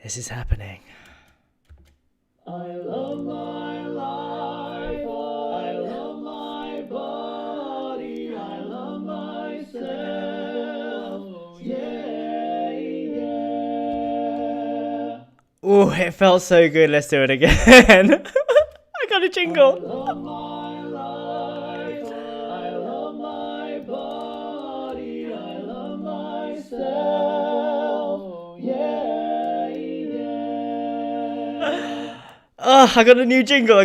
This is happening. I love my life, I love my body, I love myself, yeah, yeah. Oh, it felt so good. Let's do it again. I got a I jingle. love my life, I love my body, I love myself, yeah, yeah. Oh, I got a new jingle.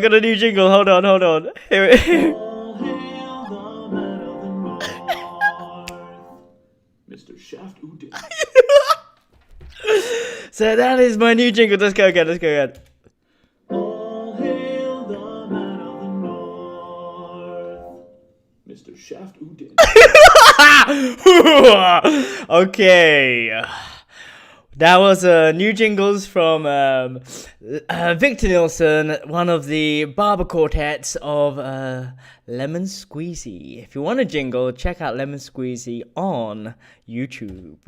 Hold on. Here it is. All hail the man of the north, Mr. Shaft Uddin. So that is my new jingle. Let's go again. All hail the man of the north, Mr. Shaft Uddin. Okay. That was new jingles from Victor Nilsson, one of the barber quartets of Lemon Squeezy. If you want a jingle, check out Lemon Squeezy on YouTube.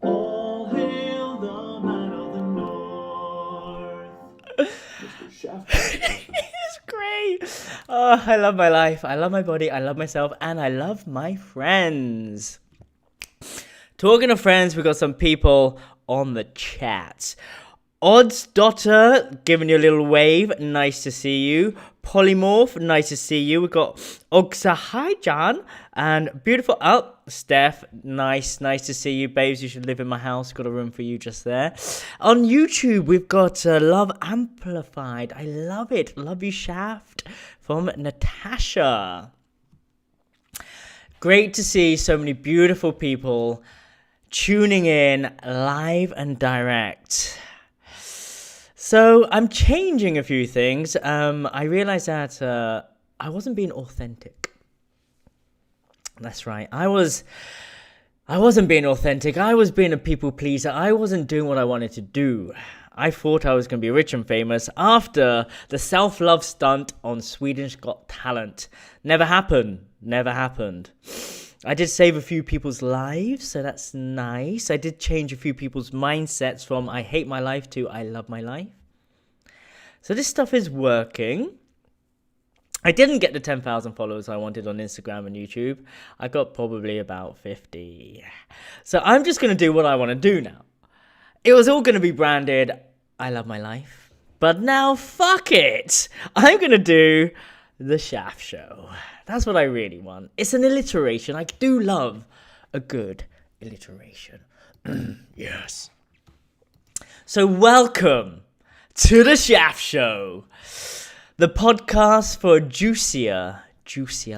All hail the man of the north, Mr. Shaft Uddin. It's great. Oh, I love my life. I love my body. I love myself. And I love my friends. Talking of friends, we got some people on the chat. Odds Daughter, giving you a little wave. Nice to see you. Polymorph, nice to see you. We got Ogsa, hi John. And beautiful, Steph, nice to see you. Babes, you should live in my house. Got a room for you just there. On YouTube, we've got Love Amplified. I love it. Love you, Shaft. From Natasha. Great to see so many beautiful people tuning in live and direct. So I'm changing a few things. I realized that I wasn't being authentic. That's right. I wasn't being authentic. I was being a people pleaser. I wasn't doing what I wanted to do. I thought I was going to be rich and famous after the self-love stunt on Sweden's Got Talent. Never happened. I did save a few people's lives, so that's nice. I did change a few people's mindsets from I hate my life to I love my life. So this stuff is working. I didn't get the 10,000 followers I wanted on Instagram and YouTube. I got probably about 50. So I'm just going to do what I want to do now. It was all going to be branded I love my life. But now, fuck it. I'm going to do the Shaft Show. That's what I really want. It's an alliteration. I do love a good alliteration. Yes. So welcome to the Shaft Show. The podcast for juicier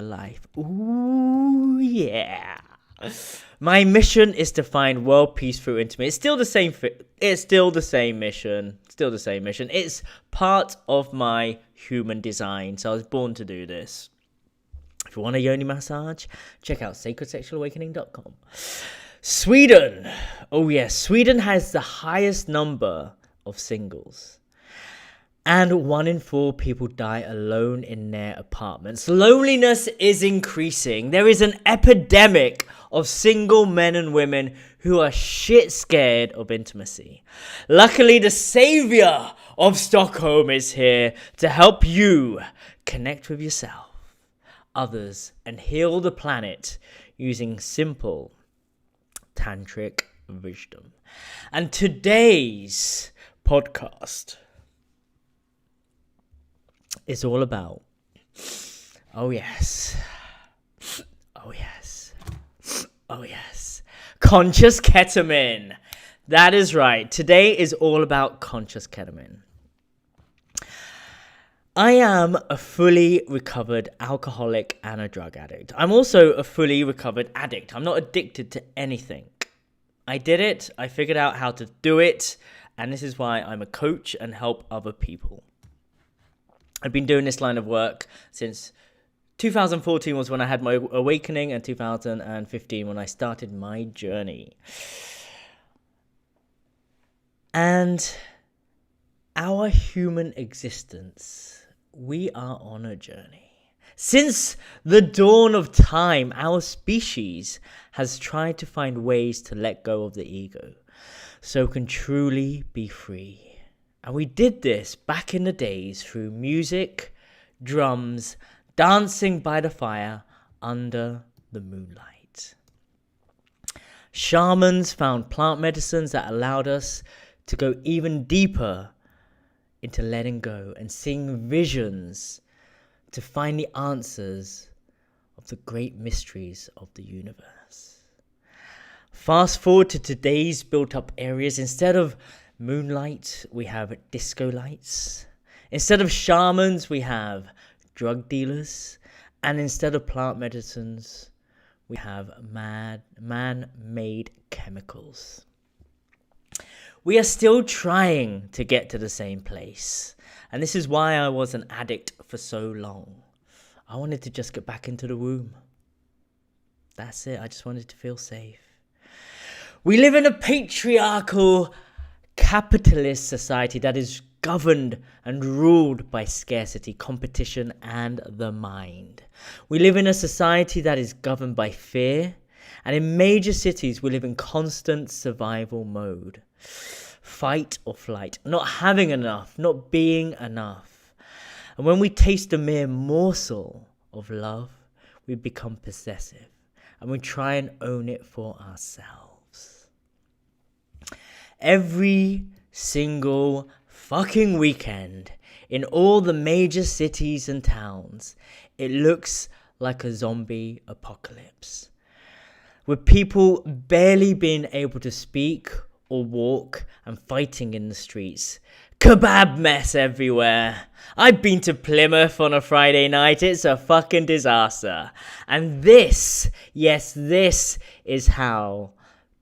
life. Ooh, yeah. My mission is to find world peace through intimacy. It's still the same mission. It's part of my human design. So I was born to do this. If you want a yoni massage, check out sacredsexualawakening.com. Sweden. Oh yes, Sweden has the highest number of singles. And 1 in 4 people die alone in their apartments. Loneliness is increasing. There is an epidemic of single men and women who are shit scared of intimacy. Luckily, the savior of Stockholm is here to help you connect with yourself, others, and heal the planet using simple tantric wisdom. And today's podcast is all about, oh yes, Conscious Ketamine. That is right. Today is all about Conscious Ketamine. I am a fully recovered alcoholic and a drug addict. I'm also a fully recovered addict. I'm not addicted to anything. I did it. I figured out how to do it. And this is why I'm a coach and help other people. I've been doing this line of work since 2014 was when I had my awakening, and 2015 when I started my journey. And our human existence, we are on a journey. Since the dawn of time, our species has tried to find ways to let go of the ego. so can truly be free. And we did this back in the days through music, drums, dancing by the fire under the moonlight. Shamans found plant medicines that allowed us to go even deeper into letting go and seeing visions to find the answers of the great mysteries of the universe. Fast forward to today's built up areas. Instead of moonlight, we have disco lights. Instead of shamans, we have drug dealers. And instead of plant medicines, we have man-made chemicals. We are still trying to get to the same place. And this is why I was an addict for so long. I wanted to just get back into the womb. That's it. I just wanted to feel safe. We live in a patriarchal, capitalist society that is governed and ruled by scarcity, competition, and the mind. We live in a society that is governed by fear, and in major cities we live in constant survival mode. Fight or flight, not having enough, not being enough. And when we taste a mere morsel of love, we become possessive, and we try and own it for ourselves. Every single fucking weekend in all the major cities and towns, it looks like a zombie apocalypse, with people barely being able to speak or walk and fighting in the streets. Kebab mess everywhere. I've been to Plymouth on a Friday night. It's a fucking disaster. And this, yes, this is how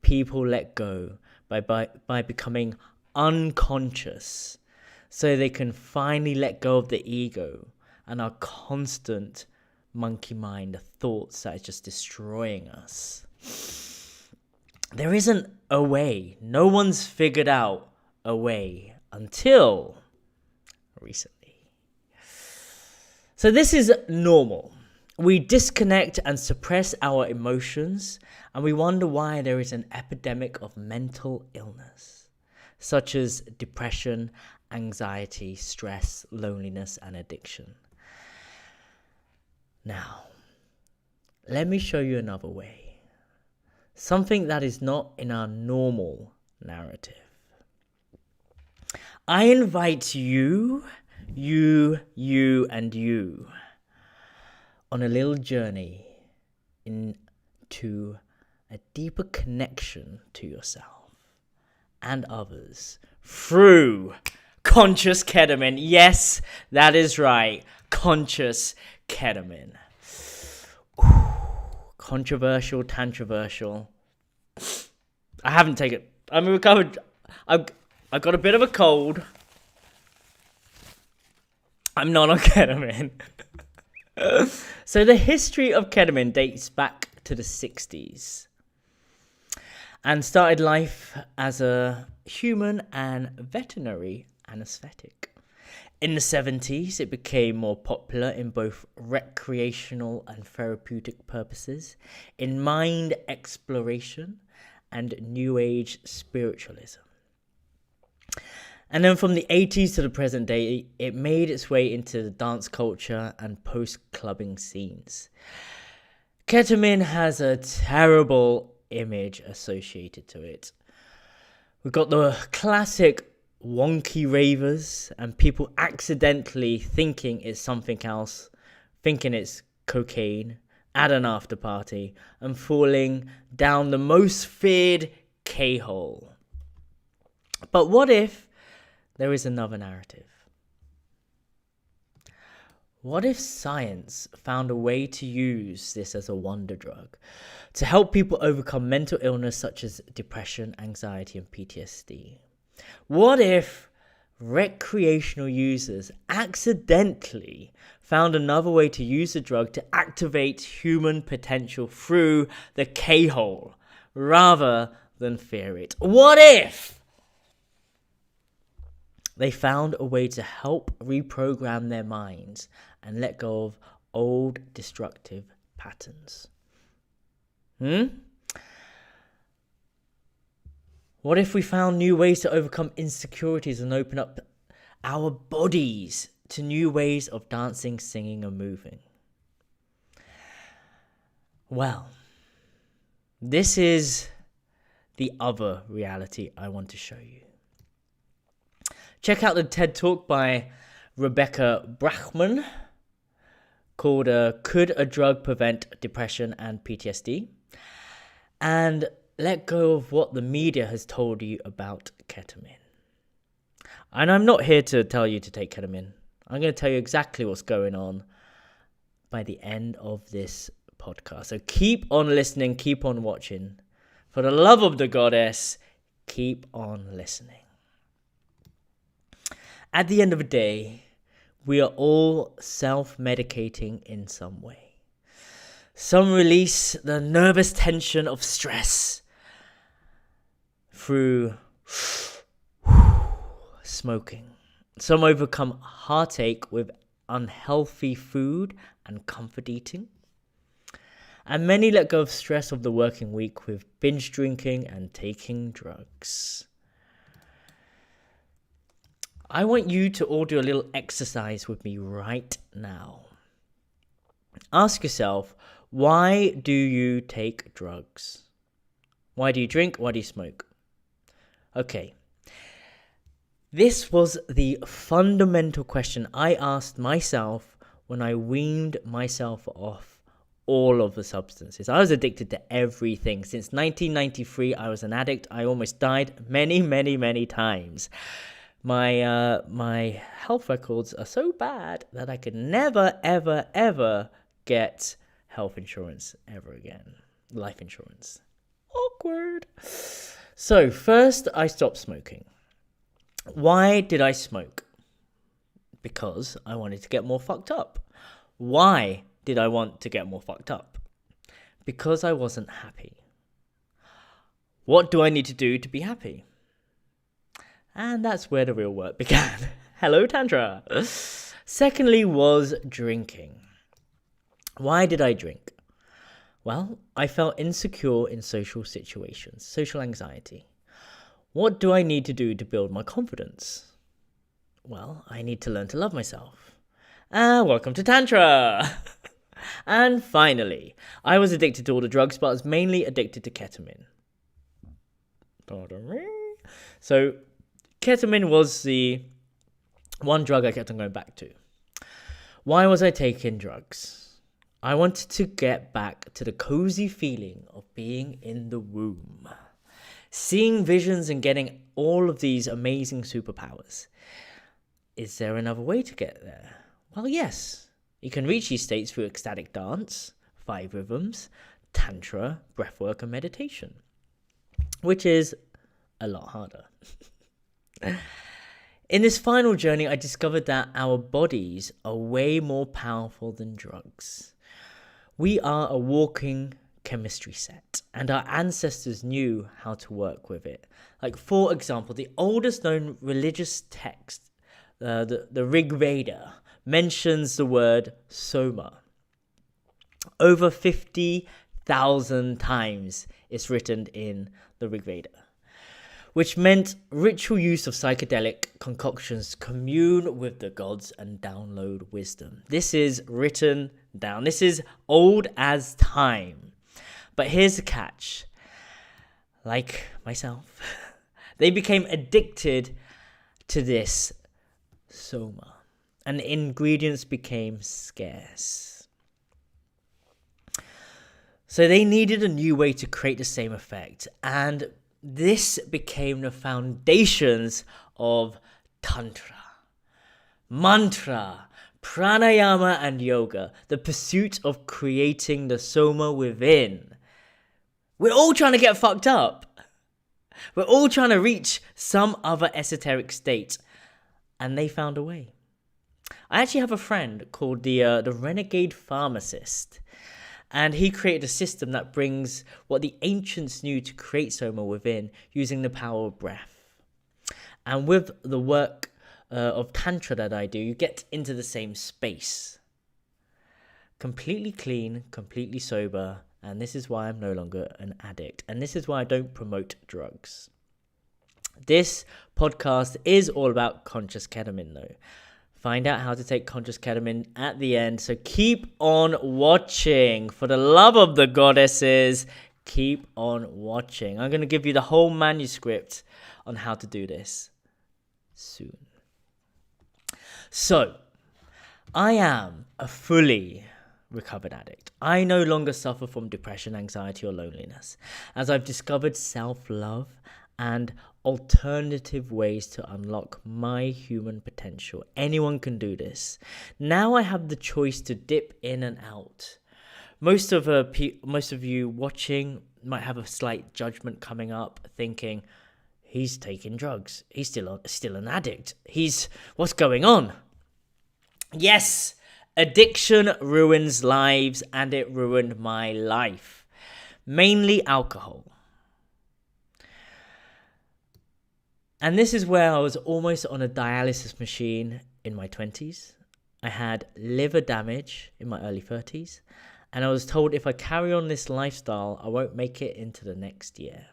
people let go, by becoming unconscious, so they can finally let go of the ego and our constant monkey mind, the thoughts that is just destroying us. There isn't a way. No one's figured out a way until recently. So this is normal. We disconnect and suppress our emotions, and we wonder why there is an epidemic of mental illness, such as depression, anxiety, stress, loneliness, and addiction. Now, let me show you another way. Something that is not in our normal narrative. I invite you, and you on a little journey into a deeper connection to yourself and others through Conscious Ketamine. Yes, that is right. Conscious Ketamine. Ooh, controversial, tantroversial. I haven't taken. I'm recovered. I've got a bit of a cold. I'm not on ketamine. So the history of ketamine dates back to the 60s and started life as a human and veterinary anesthetic. In the 70s, it became more popular in both recreational and therapeutic purposes, in mind exploration and New Age spiritualism. And then from the 80s to the present day, it made its way into the dance culture and post-clubbing scenes. Ketamine has a terrible image associated to it. We've got the classic wonky ravers and people accidentally thinking it's something else, thinking it's cocaine at an after party and falling down the most feared khole. But what if there is another narrative? What if science found a way to use this as a wonder drug to help people overcome mental illness such as depression, anxiety, and PTSD? What if recreational users accidentally found another way to use the drug to activate human potential through the khole rather than fear it? What if they found a way to help reprogram their minds and let go of old destructive patterns? What if we found new ways to overcome insecurities and open up our bodies to new ways of dancing, singing, and moving? Well, this is the other reality I want to show you. Check out the TED Talk by Rebecca Brachman called Could a Drug Prevent Depression and PTSD? And let go of what the media has told you about ketamine. And I'm not here to tell you to take ketamine. I'm going to tell you exactly what's going on by the end of this podcast. So keep on listening, keep on watching. For the love of the goddess, keep on listening. At the end of the day, we are all self-medicating in some way. Some release the nervous tension of stress through smoking. Some overcome heartache with unhealthy food and comfort eating. And many let go of stress of the working week with binge drinking and taking drugs. I want you to all do a little exercise with me right now. Ask yourself, why do you take drugs? Why do you drink? Why do you smoke? Okay. This was the fundamental question I asked myself when I weaned myself off all of the substances. I was addicted to everything. Since 1993, I was an addict. I almost died many times. My health records are so bad that I could never, ever get health insurance ever again. Life insurance. Awkward. So first, I stopped smoking. Why did I smoke? Because I wanted to get more fucked up. Why did I want to get more fucked up? Because I wasn't happy. What do I need to do to be happy? And that's where the real work began. Hello, Tantra. Secondly was drinking. Why did I drink? Well, I felt insecure in social situations, social anxiety. What do I need to do to build my confidence? Well, I need to learn to love myself. Welcome to Tantra. And finally, I was addicted to all the drugs, but I was mainly addicted to ketamine. So, ketamine was the one drug I kept on going back to. Why was I taking drugs? I wanted to get back to the cozy feeling of being in the womb. Seeing visions and getting all of these amazing superpowers. Is there another way to get there? Well, yes. You can reach these states through ecstatic dance, 5 rhythms, tantra, breathwork, and meditation. Which is a lot harder. In this final journey, I discovered that our bodies are way more powerful than drugs. We are a walking chemistry set, and our ancestors knew how to work with it. Like, for example, the oldest known religious text, the Rig Veda, mentions the word soma. Over 50,000 times it's written in the Rig Veda, which meant ritual use of psychedelic concoctions to commune with the gods and download wisdom. This is written down. This is old as time. But here's the catch. Like myself, they became addicted to this soma, and the ingredients became scarce. So they needed a new way to create the same effect, and this became the foundations of Tantra, mantra, pranayama, and yoga, the pursuit of creating the soma within. We're all trying to get fucked up. We're all trying to reach some other esoteric state, and they found a way. I actually have a friend called the Renegade Pharmacist, and he created a system that brings what the ancients knew to create soma within using the power of breath. And with the work of Tantra that I do, you get into the same space. Completely clean, completely sober, and this is why I'm no longer an addict. And this is why I don't promote drugs. This podcast is all about conscious ketamine, though. Find out how to take conscious ketamine at the end. So keep on watching. For the love of the goddesses, keep on watching. I'm going to give you the whole manuscript on how to do this soon. So, I am a fully recovered addict. I no longer suffer from depression, anxiety, or loneliness, as I've discovered self-love and alternative ways to unlock my human potential. Anyone can do this. Now I have the choice to dip in and out. Most of you watching might have a slight judgment coming up, thinking, he's taking drugs. He's still an addict. What's going on? Yes, addiction ruins lives, and it ruined my life. Mainly alcohol. And this is where I was almost on a dialysis machine in my 20s. I had liver damage in my early 30s. And I was told if I carry on this lifestyle, I won't make it into the next year.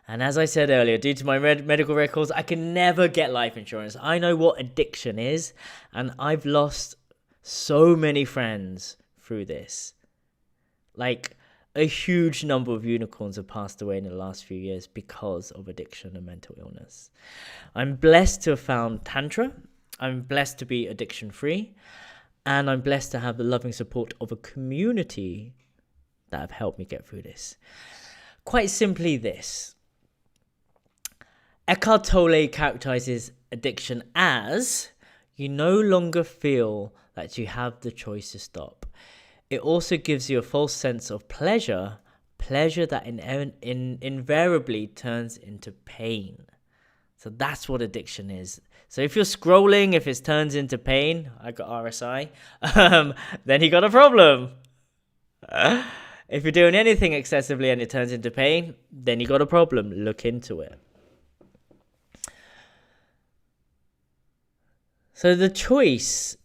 And as I said earlier, due to my medical records, I can never get life insurance. I know what addiction is, and I've lost so many friends through this. Like, a huge number of unicorns have passed away in the last few years because of addiction and mental illness. I'm blessed to have found Tantra. I'm blessed to be addiction-free. And I'm blessed to have the loving support of a community that have helped me get through this. Quite simply this. Eckhart Tolle characterizes addiction as you no longer feel that you have the choice to stop. It also gives you a false sense of pleasure that invariably turns into pain. So that's what addiction is. So if you're scrolling, if it turns into pain, I got RSI, then you got a problem. If you're doing anything excessively and it turns into pain, then you got a problem. Look into it. So the choice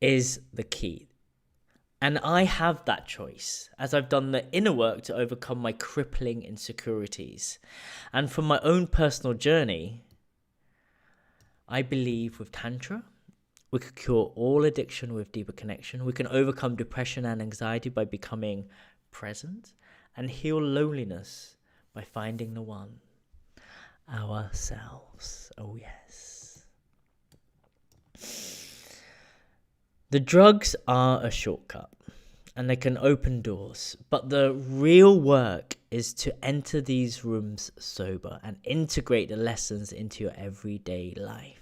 is the key. And I have that choice as I've done the inner work to overcome my crippling insecurities. And from my own personal journey, I believe with Tantra, we could cure all addiction with deeper connection. We can overcome depression and anxiety by becoming present and heal loneliness by finding the one, ourselves. Oh, yes. The drugs are a shortcut and they can open doors, but the real work is to enter these rooms sober and integrate the lessons into your everyday life.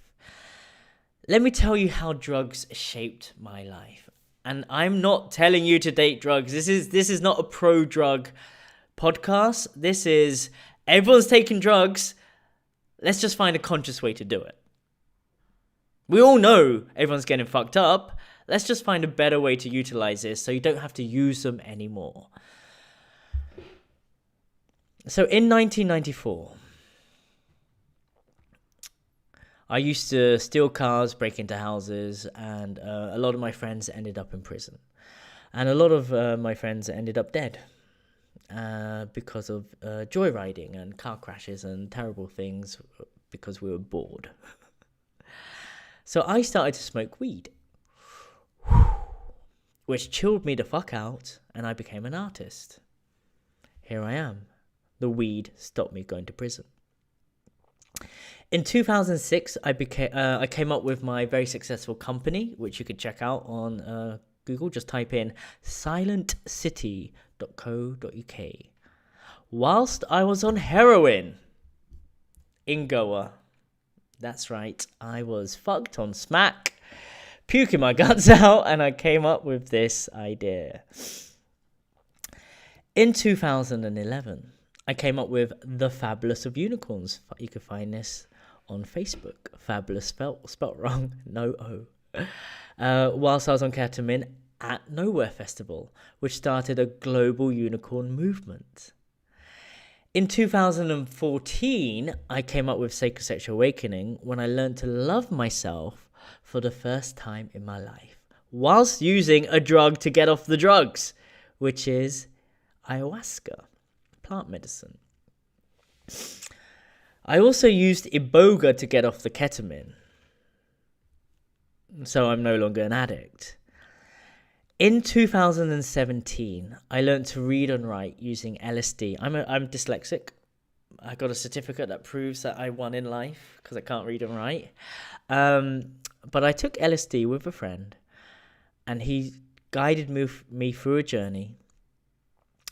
Let me tell you how drugs shaped my life. And I'm not telling you to date drugs. This is not a pro-drug podcast. This is everyone's taking drugs. Let's just find a conscious way to do it. We all know everyone's getting fucked up. Let's just find a better way to utilize this so you don't have to use them anymore. So in 1994, I used to steal cars, break into houses, and a lot of my friends ended up in prison. And a lot of my friends ended up dead because of joyriding and car crashes and terrible things because we were bored. So I started to smoke weed, which chilled me the fuck out, and I became an artist. Here I am. The weed stopped me going to prison. In 2006, I came up with my very successful company, which you could check out on Google. Just type in silentcity.co.uk. Whilst I was on heroin in Goa. That's right, I was fucked on smack, puking my guts out, and I came up with this idea. In 2011, I came up with The Fabulous of Unicorns. You can find this on Facebook. Fabulous spelt wrong, no O. Whilst I was on ketamine at Nowhere Festival, which started a global unicorn movement. In 2014, I came up with Sacred Sexual Awakening when I learned to love myself for the first time in my life, whilst using a drug to get off the drugs, which is ayahuasca, plant medicine. I also used iboga to get off the ketamine, so I'm no longer an addict. In 2017, I learned to read and write using LSD. I'm dyslexic. I got a certificate that proves that I won in life because I can't read and write. But I took LSD with a friend, and he guided me through a journey.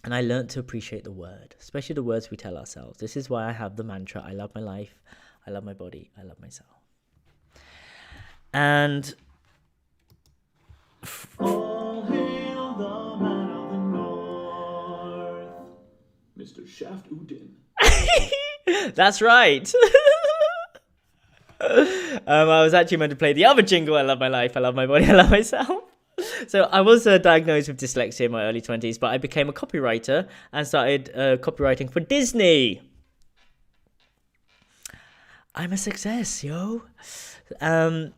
And I learned to appreciate the word, especially the words we tell ourselves. This is why I have the mantra, I love my life, I love my body, I love myself. And All hail the man of the north, Mr. Shaft Uddin. that's right. I was actually meant to play the other jingle, I love my life, I love my body, I love myself. So I was diagnosed with dyslexia in my early 20s, but I became a copywriter and started copywriting for Disney. I'm a success, yo. And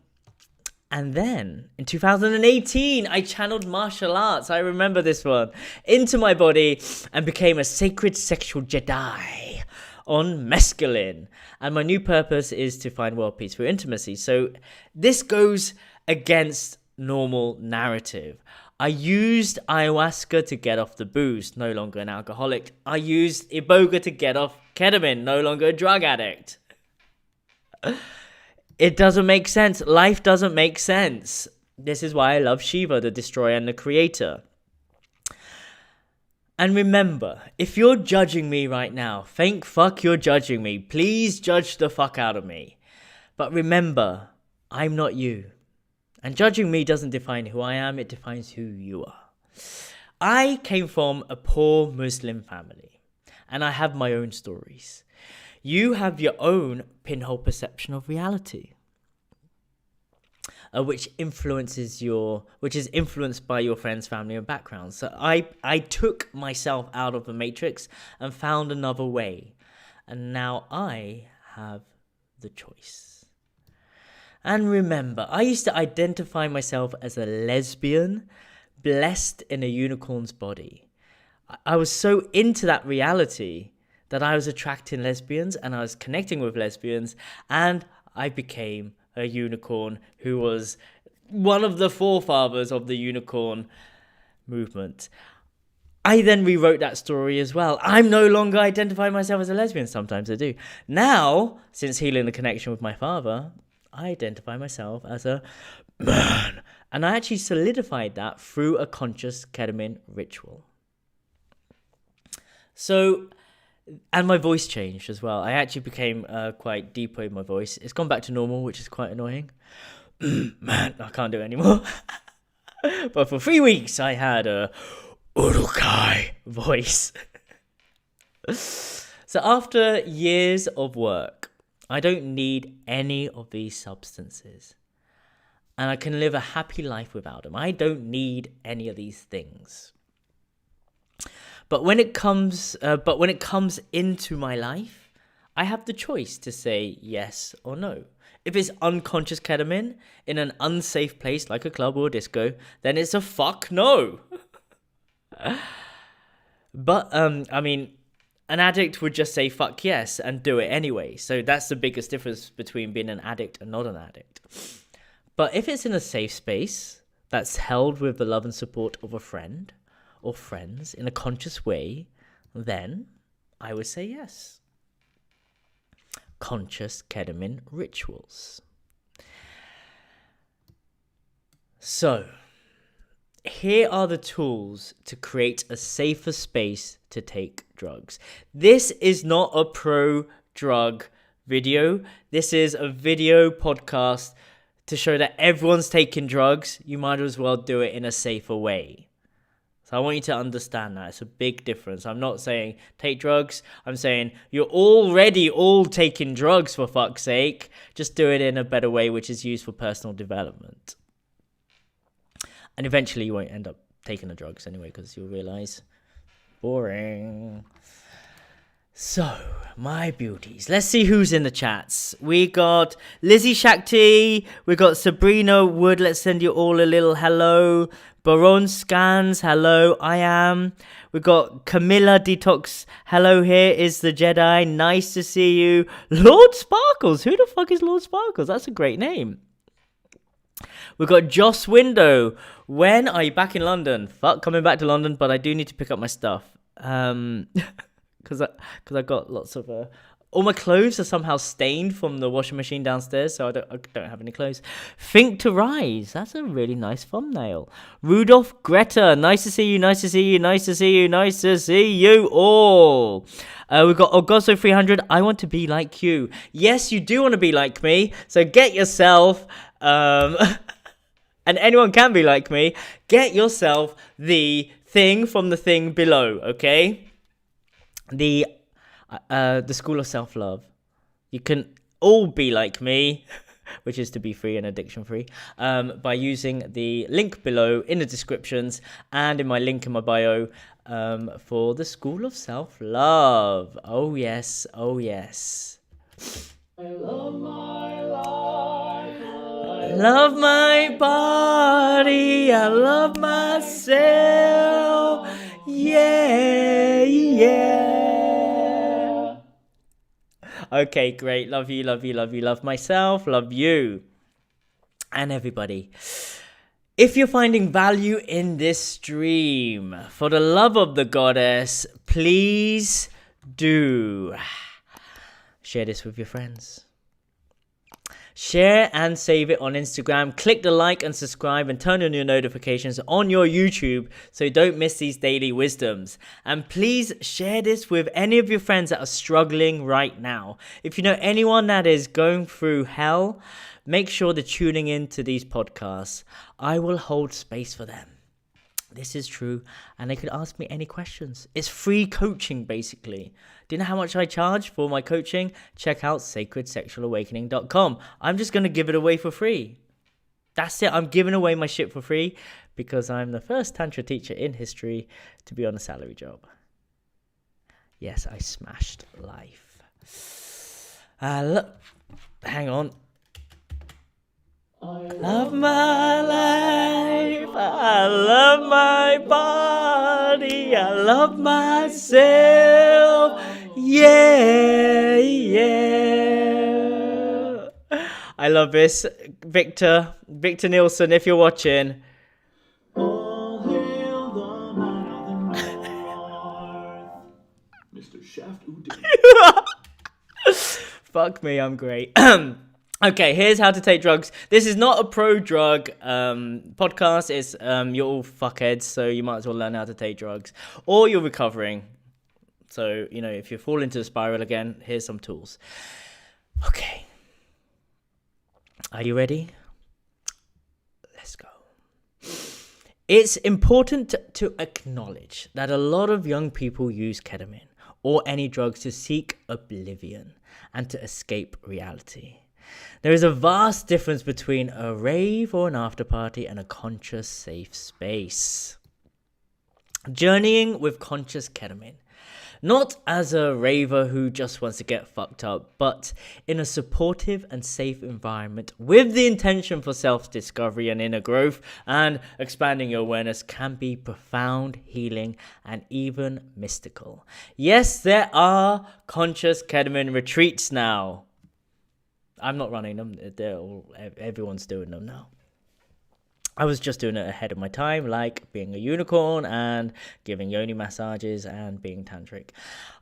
then in 2018, I channeled martial arts, I remember this one, into my body and became a sacred sexual Jedi on mescaline. And my new purpose is to find world peace through intimacy. So this goes against normal narrative. I used ayahuasca to get off the booze, no longer an alcoholic. I used iboga to get off ketamine, no longer a drug addict. It doesn't make sense. Life doesn't make sense. This is why I love Shiva, the destroyer and the creator. And remember, if you're judging me right now, thank fuck you're judging me. Please judge the fuck out of me. But remember, I'm not you. And judging me doesn't define who I am, it defines who you are. I came from a poor Muslim family, and I have my own stories. You have your own pinhole perception of reality, which is influenced by your friends, family, and background. So I took myself out of the matrix and found another way. And now I have the choice. And remember, I used to identify myself as a lesbian, blessed in a unicorn's body. I was so into that reality that I was attracting lesbians and I was connecting with lesbians, and I became a unicorn who was one of the forefathers of the unicorn movement. I then rewrote that story as well. I'm no longer identifying myself as a lesbian. Sometimes I do. Now, since healing the connection with my father, I identify myself as a man. And I actually solidified that through a conscious ketamine ritual. So, and my voice changed as well. I actually became quite deeper in my voice. It's gone back to normal, which is quite annoying. Man, I can't do it anymore. But for 3 weeks, I had a urukai voice. So after years of work, I don't need any of these substances. And I can live a happy life without them. I don't need any of these things. But when it comes into my life, I have the choice to say yes or no. If it's unconscious ketamine in an unsafe place like a club or a disco, then it's a fuck no. But an addict would just say fuck yes and do it anyway. So that's the biggest difference between being an addict and not an addict. But if it's in a safe space that's held with the love and support of a friend or friends in a conscious way, then I would say yes. Conscious ketamine rituals. So, here are the tools to create a safer space to take drugs. This is not a pro-drug video. This is a video podcast to show that everyone's taking drugs. You might as well do it in a safer way. So I want you to understand that. It's a big difference. I'm not saying take drugs. I'm saying you're already all taking drugs, for fuck's sake. Just do it in a better way, which is used for personal development. And eventually you won't end up taking the drugs anyway, because you'll realize, boring. So, my beauties. Let's see who's in the chats. We got Lizzie Shakti. We got Sabrina Wood. Let's send you all a little hello. Baron Scans. Hello, I am. We got Camilla Detox. Hello, here is the Jedi. Nice to see you. Lord Sparkles. Who the fuck is Lord Sparkles? That's a great name. We've got Joss Window. When are you back in London? Fuck, coming back to London, but I do need to pick up my stuff. Because I got lots of all my clothes are somehow stained from the washing machine downstairs, so I don't have any clothes. Think to Rise, that's a really nice thumbnail. Rudolph Greta, nice to see you, nice to see you, nice to see you, nice to see you all. We've got Ogozo 300, I want to be like you. Yes, you do want to be like me, so get yourself and anyone can be like me, get yourself the thing from the thing below, okay? The School of Self-Love. You can all be like me, which is to be free and addiction free, by using the link below in the descriptions and in my link in my bio for the School of Self-Love. Oh yes, oh yes. I love my life. I love my body. I love myself. Yeah, yeah. Okay, great. Love you, love you, love you. Love myself, love you. And everybody. If you're finding value in this stream, for the love of the goddess, please do share this with your friends. Share and save it on Instagram. Click the like and subscribe and turn on your notifications on your YouTube so you don't miss these daily wisdoms. And please share this with any of your friends that are struggling right now. If you know anyone that is going through hell, make sure they're tuning in to these podcasts. I will hold space for them. This is true, and they could ask me any questions. It's free coaching, basically. Do you know how much I charge for my coaching? Check out sacredsexualawakening.com. I'm just going to give it away for free. That's it. I'm giving away my shit for free because I'm the first Tantra teacher in history to be on a salary job. Yes, I smashed life. Hang on. I love my life, I love my body, I love myself, yeah, yeah. I love this. Victor Nielsen, if you're watching. All hail the man of the north. Mr. Shaft Uddin. Fuck me, I'm great. Okay, here's how to take drugs. This is not a pro-drug podcast. It's you're all fuckheads, so you might as well learn how to take drugs. Or you're recovering. So, you know, if you fall into the spiral again, here's some tools. Okay. Are you ready? Let's go. It's important to acknowledge that a lot of young people use ketamine or any drugs to seek oblivion and to escape reality. There is a vast difference between a rave or an after party and a conscious, safe space. Journeying with conscious ketamine. Not as a raver who just wants to get fucked up, but in a supportive and safe environment with the intention for self-discovery and inner growth, and expanding your awareness can be profound, healing, and even mystical. Yes, there are conscious ketamine retreats now. I'm not running them. Everyone's doing them now. I was just doing it ahead of my time, like being a unicorn and giving yoni massages and being tantric.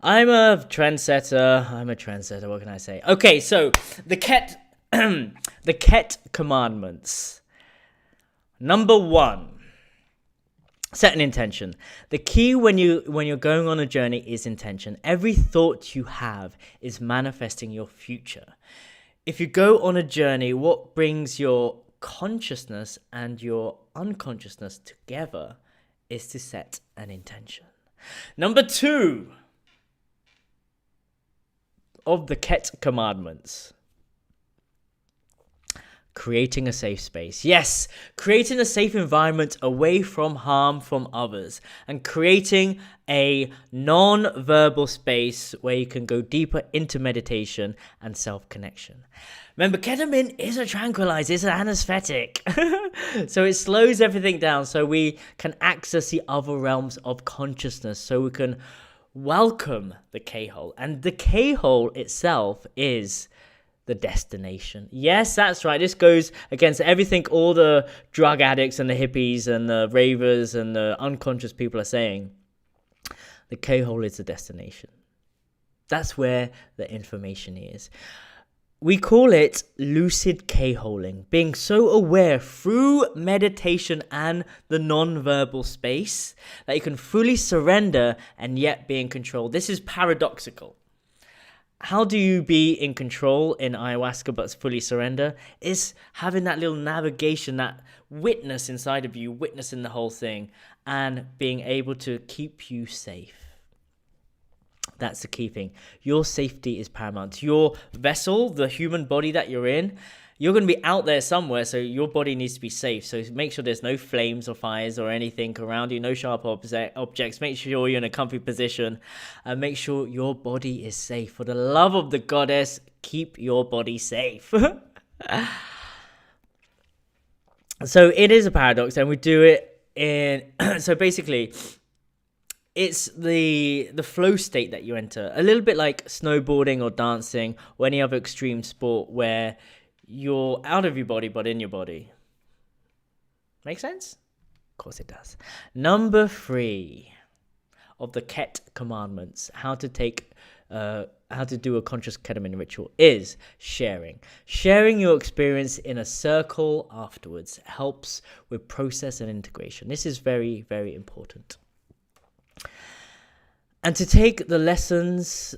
I'm a trendsetter. What can I say? Okay, so the Ket commandments. Number 1. Set an intention. The key when you're going on a journey is intention. Every thought you have is manifesting your future. If you go on a journey, what brings your consciousness and your unconsciousness together is to set an intention. Number 2 of the Ket commandments. Creating a safe space. Yes, creating a safe environment away from harm from others and creating a non-verbal space where you can go deeper into meditation and self-connection. Remember, ketamine is a tranquilizer, it's an anesthetic. So it slows everything down so we can access the other realms of consciousness, so we can welcome the khole. And the khole itself is the destination. Yes, that's right. This goes against everything all the drug addicts and the hippies and the ravers and the unconscious people are saying. The khole is the destination. That's where the information is. We call it lucid kholing, being so aware through meditation and the non-verbal space that you can fully surrender and yet be in control. This is paradoxical. How do you be in control in ayahuasca but fully surrender? It's having that little navigation, that witness inside of you, witnessing the whole thing, and being able to keep you safe. That's the key thing. Your safety is paramount. Your vessel, the human body that you're in, you're going to be out there somewhere, so your body needs to be safe. So make sure there's no flames or fires or anything around you, no sharp objects. Make sure you're in a comfy position and make sure your body is safe. For the love of the goddess, keep your body safe. So it is a paradox, and we do it in... So basically, it's the flow state that you enter. A little bit like snowboarding or dancing or any other extreme sport where you're out of your body but in your body. Make sense? Of course it does. Number 3 of the Ket commandments, how to do a conscious ketamine ritual, is sharing. Sharing your experience in a circle afterwards helps with process and integration. This is very, very important. And to take the lessons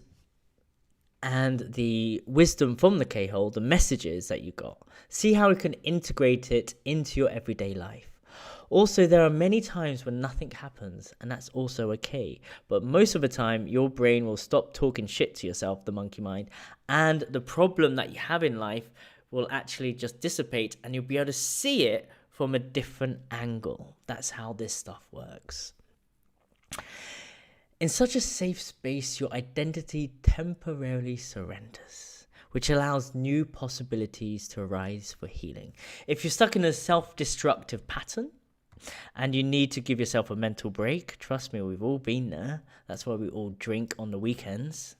and the wisdom from the khole, the messages that you got, see how you can integrate it into your everyday life. Also, there are many times when nothing happens, and that's also okay. But most of the time, your brain will stop talking shit to yourself, the monkey mind, and the problem that you have in life will actually just dissipate, and you'll be able to see it from a different angle. That's how this stuff works. In such a safe space, your identity temporarily surrenders, which allows new possibilities to arise for healing. If you're stuck in a self-destructive pattern and you need to give yourself a mental break, trust me, we've all been there. That's why we all drink on the weekends.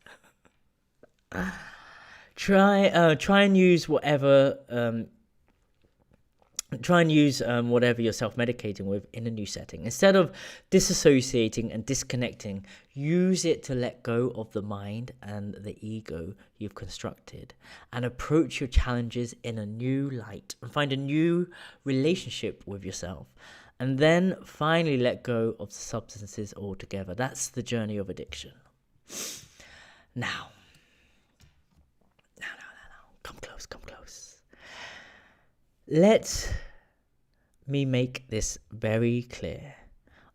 Try and use whatever you're self-medicating with in a new setting. Instead of disassociating and disconnecting, use it to let go of the mind and the ego you've constructed and approach your challenges in a new light and find a new relationship with yourself. And then finally let go of the substances altogether. That's the journey of addiction. Now. Come close. Let me make this very clear.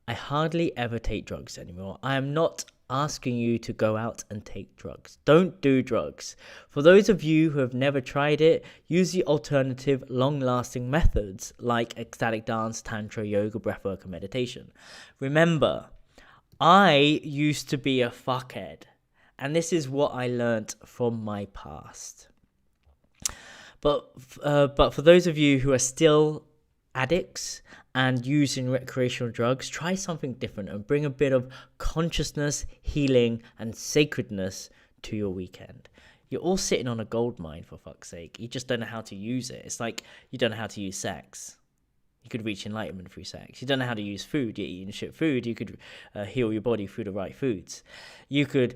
I hardly ever take drugs anymore. I am not asking you to go out and take drugs. Don't do drugs. For those of you who have never tried it, use the alternative long-lasting methods like ecstatic dance, tantra, yoga, breathwork, and meditation. Remember, I used to be a fuckhead, and this is what I learnt from my past. But for those of you who are still addicts and using recreational drugs, try something different and bring a bit of consciousness, healing, and sacredness to your weekend. You're all sitting on a gold mine, for fuck's sake. You just don't know how to use it. It's like you don't know how to use sex. You could reach enlightenment through sex. You don't know how to use food. You're eating shit food. You could heal your body through the right foods. You could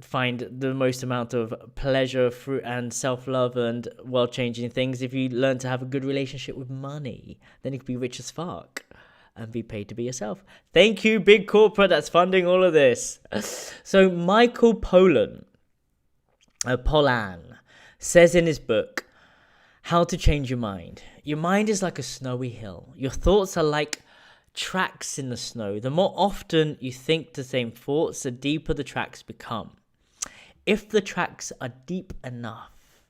find the most amount of pleasure through and self-love and world-changing things if you learn to have a good relationship with money. Then you could be rich as fuck and be paid to be yourself. Thank you, big corporate that's funding all of this. So Michael Pollan says in his book, How to Change Your Mind. Your mind is like a snowy hill. Your thoughts are like tracks in the snow. The more often you think the same thoughts, the deeper the tracks become. If the tracks are deep enough,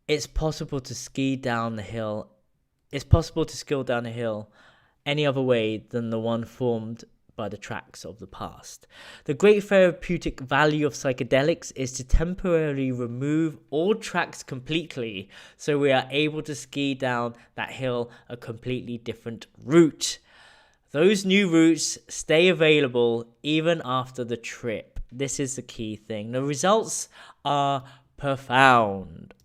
it's possible to ski down the hill. It's possible to ski down a hill any other way than the one formed by the tracks of the past. The great therapeutic value of psychedelics is to temporarily remove all tracks completely, so we are able to ski down that hill a completely different route. Those new routes stay available even after the trip. This is the key thing. The results are profound.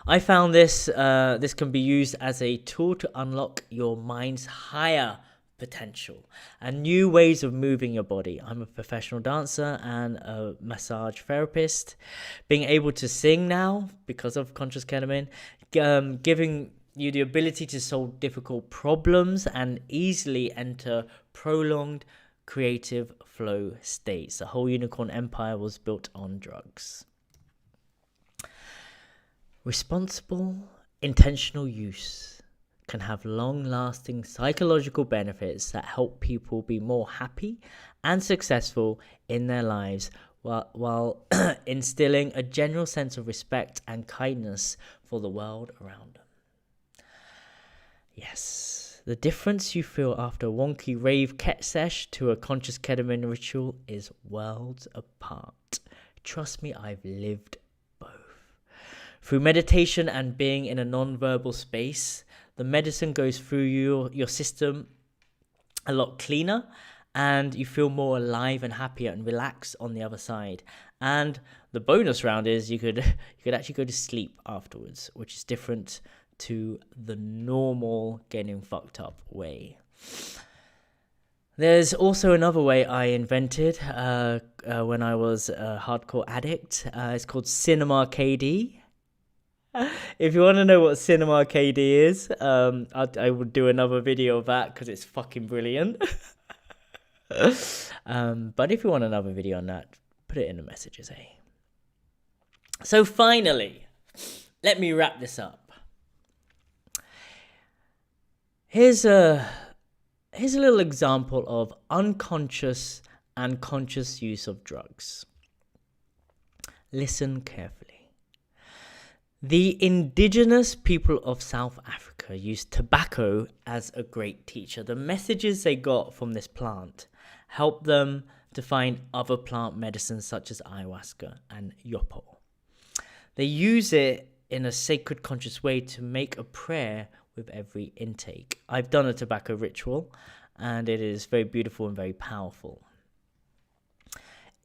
I found this can be used as a tool to unlock your mind's higher potential and new ways of moving your body. I'm a professional dancer and a massage therapist. Being able to sing now because of Conscious Ketamine, giving you the ability to solve difficult problems and easily enter prolonged creative flow states. The whole unicorn empire was built on drugs. Responsible, intentional use can have long-lasting psychological benefits that help people be more happy and successful in their lives while instilling a general sense of respect and kindness for the world around them. Yes, the difference you feel after a wonky rave ket sesh to a conscious ketamine ritual is worlds apart. Trust me, I've lived both. Through meditation and being in a non-verbal space, the medicine goes through your system a lot cleaner, and you feel more alive and happier and relaxed on the other side. And the bonus round is you could actually go to sleep afterwards, which is different to the normal getting fucked up way. There's also another way I invented when I was a hardcore addict. It's called Cinema KD. If you want to know what Cinema KD is, I would do another video of that because it's fucking brilliant. But if you want another video on that, put it in the messages, eh? So finally, let me wrap this up. Here's a little example of unconscious and conscious use of drugs. Listen carefully. The indigenous people of South Africa used tobacco as a great teacher. The messages they got from this plant helped them to find other plant medicines such as ayahuasca and yopo. They use it in a sacred conscious way to make a prayer with every intake. I've done a tobacco ritual and it is very beautiful and very powerful.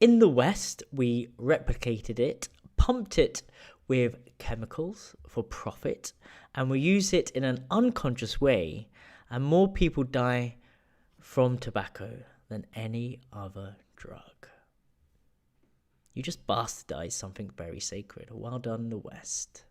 In the West, we replicated it, pumped it with chemicals for profit, and we use it in an unconscious way, and more people die from tobacco than any other drug. You just bastardized something very sacred. Well done, the West.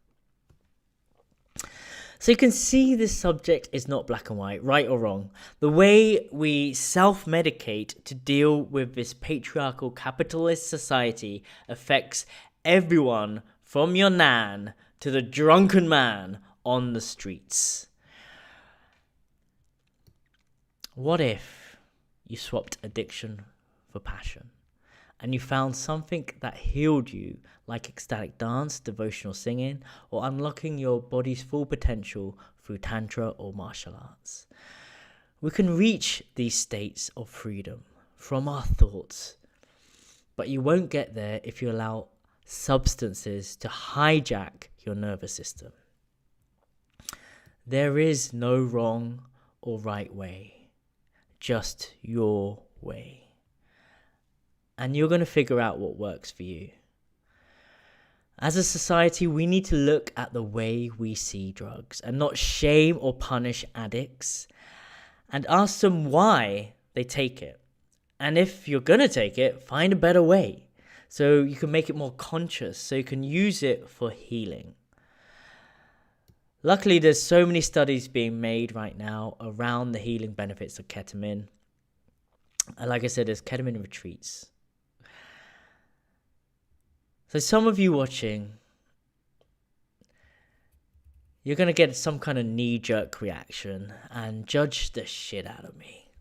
So you can see this subject is not black and white, right or wrong. The way we self-medicate to deal with this patriarchal capitalist society affects everyone from your nan to the drunken man on the streets. What if you swapped addiction for passion and you found something that healed you, like ecstatic dance, devotional singing, or unlocking your body's full potential through tantra or martial arts? We can reach these states of freedom from our thoughts, but you won't get there if you allow substances to hijack your nervous system. There is no wrong or right way, just your way. And you're going to figure out what works for you. As a society, we need to look at the way we see drugs and not shame or punish addicts, and ask them why they take it. And if you're going to take it, find a better way, so you can make it more conscious, so you can use it for healing. Luckily, there's so many studies being made right now around the healing benefits of ketamine. And like I said, there's ketamine retreats. So some of you watching, you're going to get some kind of knee-jerk reaction and judge the shit out of me.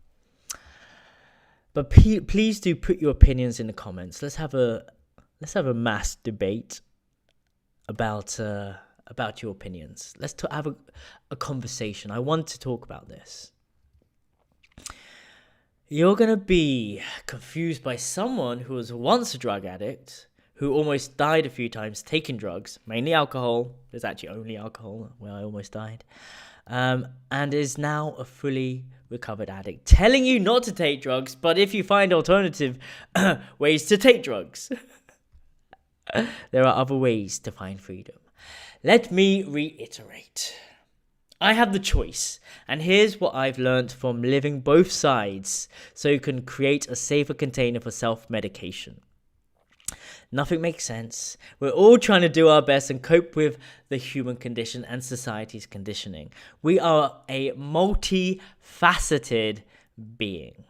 But please do put your opinions in the comments. Let's have a mass debate. about your opinions. Let's have a conversation. I want to talk about this. You're going to be confused by someone who was once a drug addict, who almost died a few times taking drugs, mainly alcohol. There's actually only alcohol where I almost died. And is now a fully recovered addict, telling you not to take drugs, but if you find alternative ways to take drugs, there are other ways to find freedom. Let me reiterate. I have the choice, and here's what I've learned from living both sides so you can create a safer container for self-medication. Nothing makes sense. We're all trying to do our best and cope with the human condition and society's conditioning. We are a multifaceted being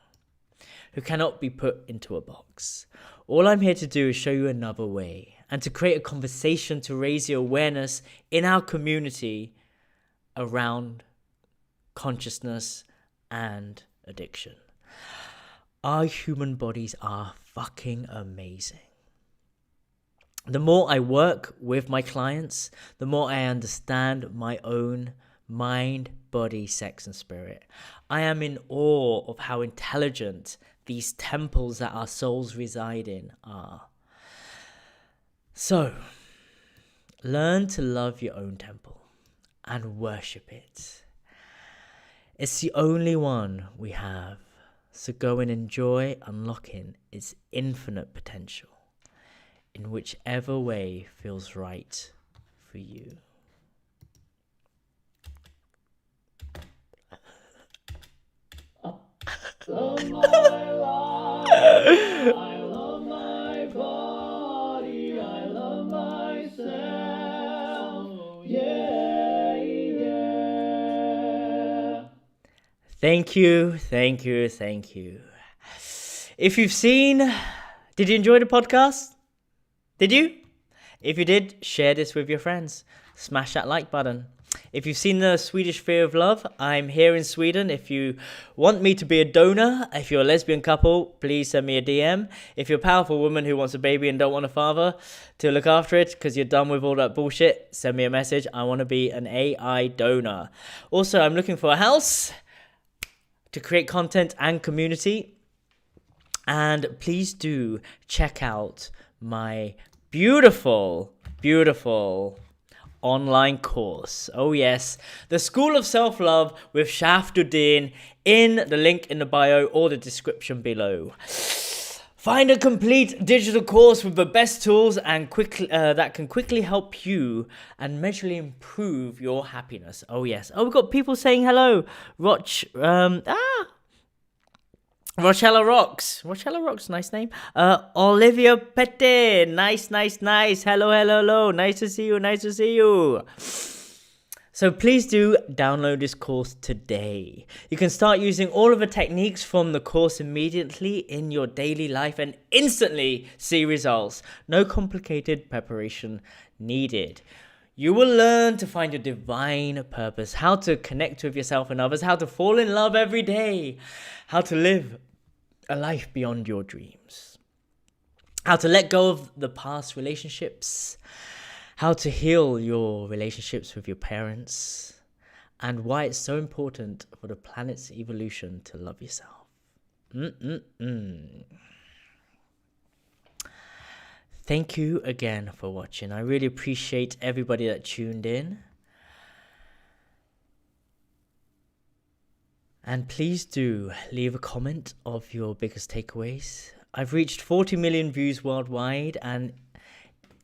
who cannot be put into a box. All I'm here to do is show you another way and to create a conversation to raise the awareness in our community around consciousness and addiction. Our human bodies are fucking amazing. The more I work with my clients, the more I understand my own mind, body, sex, and spirit. I am in awe of how intelligent these temples that our souls reside in are. So, learn to love your own temple and worship it. It's the only one we have. So go and enjoy unlocking its infinite potential in whichever way feels right for you. Love my life, I love my body, I love myself, yeah, yeah. Thank you. If you've seen, did you enjoy the podcast? Did you? If you did, share this with your friends. Smash that like button. If you've seen the Swedish Fear of Love, I'm here in Sweden. If you want me to be a donor, if you're a lesbian couple, please send me a DM. If you're a powerful woman who wants a baby and don't want a father to look after it because you're done with all that bullshit, send me a message. I want to be an AI donor. Also, I'm looking for a house to create content and community. And please do check out my beautiful online course. Oh yes, the School of Self-Love with Uddin in the link in the bio or the description below. Find a complete digital course with the best tools and that can quickly help you and measurably improve your happiness. Oh yes. Oh, we've got people saying hello. Rochella Rocks, nice name. Olivia Pette, nice. Hello. Nice to see you. So please do download this course today. You can start using all of the techniques from the course immediately in your daily life and instantly see results. No complicated preparation needed. You will learn to find your divine purpose, how to connect with yourself and others, how to fall in love every day, how to live a life beyond your dreams, how to let go of the past relationships, how to heal your relationships with your parents, and why it's so important for the planet's evolution to love yourself. Thank you again for watching. I really appreciate everybody that tuned in. And please do leave a comment of your biggest takeaways. I've reached 40 million views worldwide, and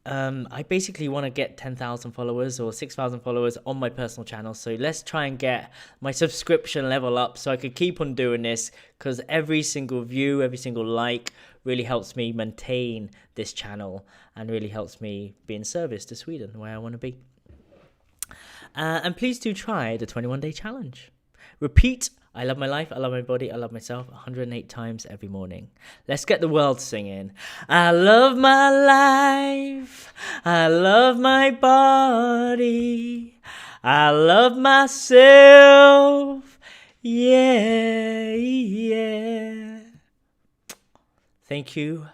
I basically want to get 10,000 followers or 6,000 followers on my personal channel. So let's try and get my subscription level up so I could keep on doing this, because every single view, every single like really helps me maintain this channel and really helps me be in service to Sweden, where I want to be. And please do try the 21-day challenge. Repeat, I love my life, I love my body, I love myself 108 times every morning. Let's get the world singing. I love my life, I love my body, I love myself, yeah. Thank you